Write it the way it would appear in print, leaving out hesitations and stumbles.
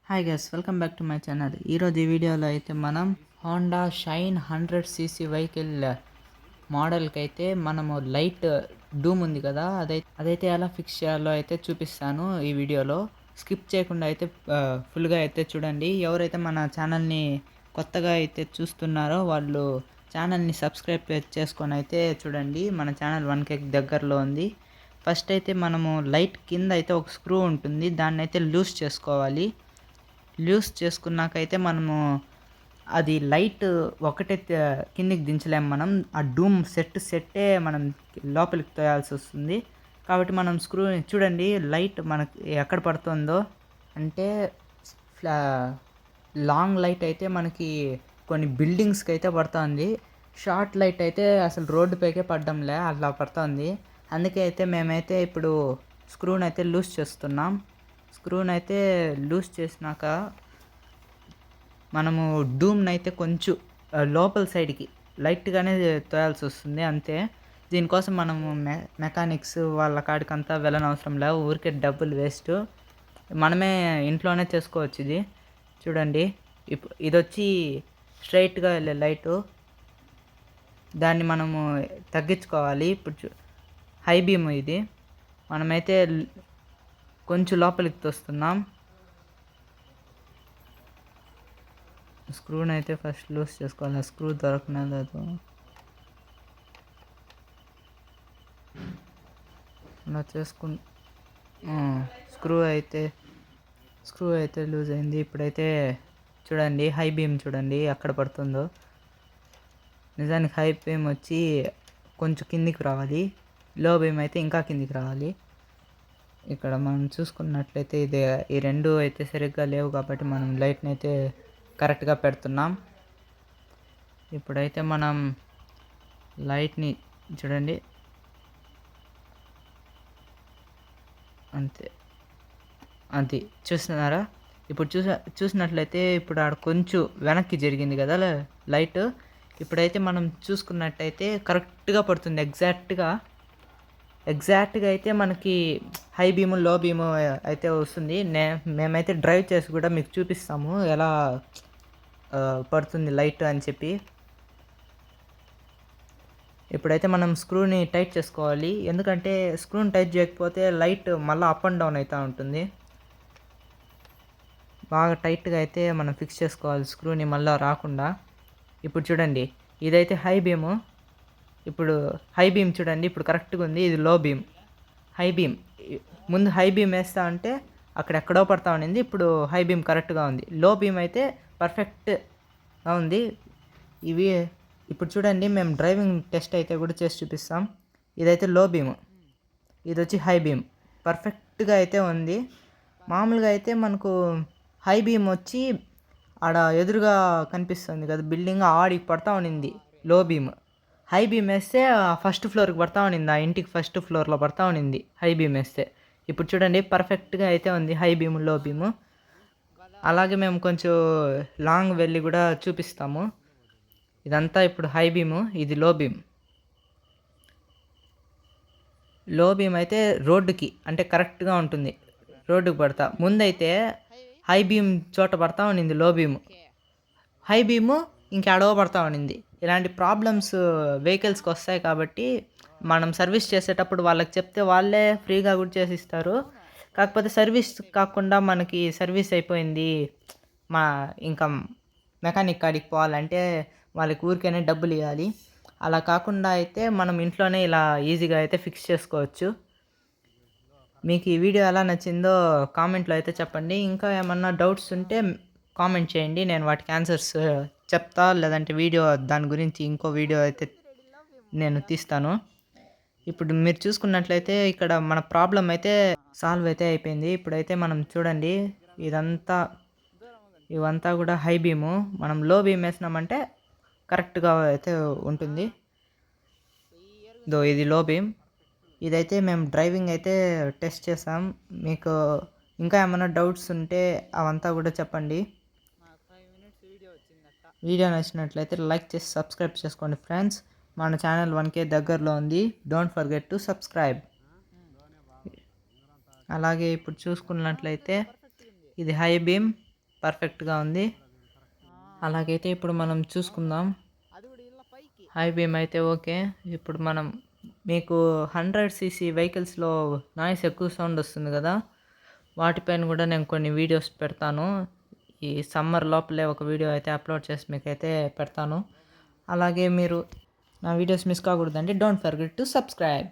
Hi guys, welcome back to my channel. ఈరోజు ఈ వీడియోలో అయితే మనం హోండా షైన్ 100cc వెహికల్ మోడల్కి అయితే మనము లైట్ డూమ్ ఉంది కదా, అదైతే ఎలా ఫిక్స్ చేయాలో అయితే చూపిస్తాను ఈ వీడియోలో. స్కిప్ చేయకుండా అయితే ఫుల్గా అయితే చూడండి. ఎవరైతే మన ఛానల్ని కొత్తగా అయితే చూస్తున్నారో వాళ్ళు ఛానల్ని సబ్స్క్రైబ్ చేసుకొని అయితే చూడండి. మన ఛానల్ 1K దగ్గరలో ఉంది. ఫస్ట్ అయితే మనము లైట్ కింద అయితే ఒక స్క్రూ ఉంటుంది, దాన్ని అయితే లూజ్ చేసుకోవాలి. లూజ్ చేసుకున్నాకైతే మనము అది లైట్ ఒకటే కిందికి దించలేము. మనం ఆ డూమ్ సెట్టే మనం లోపలికి తోయాల్సి వస్తుంది. కాబట్టి మనం స్క్రూని చూడండి, లైట్ మనకి ఎక్కడ పడుతుందో అంటే లాంగ్ లైట్ అయితే మనకి కొన్ని బిల్డింగ్స్కి అయితే పడుతుంది. షార్ట్ లైట్ అయితే అసలు రోడ్డు పైకే పడ్డంలే, అట్లా పడుతుంది. అందుకే అయితే మేమైతే ఇప్పుడు స్క్రూని అయితే లూజ్ చేస్తున్నాం. స్క్రూని అయితే లూజ్ చేసినాక మనము డూమ్ని అయితే కొంచెం లోపల సైడ్కి లైట్గానే తోయాల్సి వస్తుంది అంతే. దీనికోసం మనము మెకానిక్స్ వాళ్ళ కాడికంతా వెళ్ళనవసరం లేదు, ఊరికే డబ్బులు వేస్ట్. మనమే ఇంట్లోనే చేసుకోవచ్చు. ఇది చూడండి, ఇది వచ్చి స్ట్రైట్గా వెళ్ళే లైటు, దాన్ని మనము తగ్గించుకోవాలి. ఇప్పుడు హై బీమ్ ఇది, మనమైతే కొంచెం లోపలికి తోస్తున్నాం. స్క్రూని అయితే ఫస్ట్ లూజ్ చేసుకోవాలి, స్క్రూ దొరకలేదు. అలా స్క్రూ అయితే లూజ్ అయింది. ఇప్పుడైతే చూడండి, హై బీమ్ చూడండి ఎక్కడ పడుతుందో. నిజానికి హై బీమ్ వచ్చి కొంచెం కిందికి రావాలి, లో బీమ్ అయితే ఇంకా కిందికి రావాలి. ఇక్కడ మనం చూసుకున్నట్లయితే ఈ రెండు అయితే సరిగ్గా లేవు కాబట్టి మనం లైట్ని అయితే కరెక్ట్గా పెడుతున్నాం. ఇప్పుడైతే మనం లైట్ని చూడండి, అంతే. అది చూస్తున్నారా? ఇప్పుడు చూసినట్లయితే ఇప్పుడు ఆడ కొంచెం వెనక్కి జరిగింది కదా లైట్. ఇప్పుడైతే మనం చూసుకున్నట్టయితే కరెక్ట్గా పడుతుంది, ఎగ్జాక్ట్గా అయితే మనకి హై బీము లో బీము అయితే వస్తుంది. మేమైతే డ్రైవ్ చేసి కూడా మీకు చూపిస్తాము ఎలా పడుతుంది లైట్ అని చెప్పి. ఇప్పుడైతే మనం స్క్రూని టైట్ చేసుకోవాలి, ఎందుకంటే స్క్రూని టైట్ చేయకపోతే లైట్ మళ్ళీ అప్ అండ్ డౌన్ అవుతూ ఉంటుంది. బాగా టైట్గా అయితే మనం ఫిక్స్ చేసుకోవాలి స్క్రూని మళ్ళీ రాకుండా. ఇప్పుడు చూడండి, ఇదైతే హై బీము. ఇప్పుడు హై బీమ్ చూడండి, ఇప్పుడు కరెక్ట్గా ఉంది. ఇది లో బీమ్. హై బీమ్ ముందు హై బీమ్ వేస్తా అంటే అక్కడెక్కడో పడతా ఉండింది, ఇప్పుడు హై బీమ్ కరెక్ట్గా ఉంది. లో బీమ్ అయితే పర్ఫెక్ట్గా ఉంది. ఇవి ఇప్పుడు చూడండి, మేము డ్రైవింగ్ టెస్ట్ అయితే కూడా చేసి చూపిస్తాం. ఇదైతే లో బీమ్, ఇది వచ్చి హై బీమ్, పర్ఫెక్ట్గా అయితే ఉంది. మామూలుగా అయితే మనకు హై బీమ్ వచ్చి ఆడ ఎదురుగా కనిపిస్తుంది కదా బిల్డింగ్, ఆడికి పడతా ఉండింది లో బీమ్. హై బీమ్ వేస్తే ఫస్ట్ ఫ్లోర్కి పడతా ఉండింది, ఆ ఇంటికి ఫస్ట్ ఫ్లోర్లో పడతా ఉండింది హై బీమ్ వేస్తే. ఇప్పుడు చూడండి పర్ఫెక్ట్గా అయితే ఉంది హై బీమ్ లో బీము. అలాగే మేము కొంచెం లాంగ్ వెళ్ళి కూడా చూపిస్తాము. ఇదంతా ఇప్పుడు హై బీము, ఇది లో బీమ్. లో బీమ్ అయితే రోడ్డుకి అంటే కరెక్ట్గా ఉంటుంది, రోడ్డుకి పడతా. ముందైతే హై బీమ్ చోట పడతా ఉండింది లో బీము, హై బీము ఇంకెడవ పడతా ఉండింది. ఇలాంటి ప్రాబ్లమ్స్ వెహికల్స్కి వస్తాయి కాబట్టి మనం సర్వీస్ చేసేటప్పుడు వాళ్ళకి చెప్తే వాళ్ళే ఫ్రీగా కూడా చేసి ఇస్తారు. కాకపోతే సర్వీస్ కాకుండా మనకి సర్వీస్ అయిపోయింది, ఇంకా మెకానిక్ కాడికి పోవాలంటే వాళ్ళకి ఊరికైనా డబ్బులు ఇవ్వాలి. అలా కాకుండా అయితే మనం ఇంట్లోనే ఇలా ఈజీగా అయితే ఫిక్స్ చేసుకోవచ్చు. మీకు ఈ వీడియో ఎలా నచ్చిందో కామెంట్లో అయితే చెప్పండి. ఇంకా ఏమన్నా డౌట్స్ ఉంటే కామెంట్ చేయండి, నేను వాటికి ఆన్సర్స్ చెప్తా. లేదంటే దాని గురించి ఇంకో వీడియో అయితే నేను తీస్తాను. ఇప్పుడు మీరు చూసుకున్నట్లయితే ఇక్కడ మన ప్రాబ్లం అయితే సాల్వ్ అయితే అయిపోయింది. ఇప్పుడైతే మనం చూడండి, ఇవంతా కూడా హై బీము. మనం లో బీమ్ వేసినామంటే కరెక్ట్గా అయితే ఉంటుంది. ఇది లో బీమ్. ఇదైతే మేము డ్రైవింగ్ అయితే టెస్ట్ చేసాం. మీకు ఇంకా ఏమైనా డౌట్స్ ఉంటే అవంతా కూడా చెప్పండి. వీడియో నచ్చినట్లయితే లైక్ చేసి సబ్స్క్రైబ్ చేసుకోండి ఫ్రెండ్స్. మన ఛానల్ 1K దగ్గరలో ఉంది, డోంట్ ఫర్గెట్ టు సబ్స్క్రైబ్. అలాగే ఇప్పుడు చూసుకున్నట్లయితే ఇది హై బీమ్, పర్ఫెక్ట్గా ఉంది. అలాగైతే ఇప్పుడు మనం చూసుకుందాం. హై బీమ్ అయితే ఓకే. ఇప్పుడు మనం మీకు 100 సీసీ వెహికల్స్‌లో నాయిస్ ఎక్కువ సౌండ్ వస్తుంది కదా! వాటిపైన కూడా నేను కొన్ని వీడియోస్ పెడతాను. ఈ సమ్మర్ లోపలే ఒక వీడియో అయితే అప్లోడ్ చేసి మీకైతే పెడతాను. అలాగే మీరు నా వీడియోస్ మిస్ కాకూడదంటే డోంట్ ఫర్గెట్ టు సబ్స్క్రైబ్.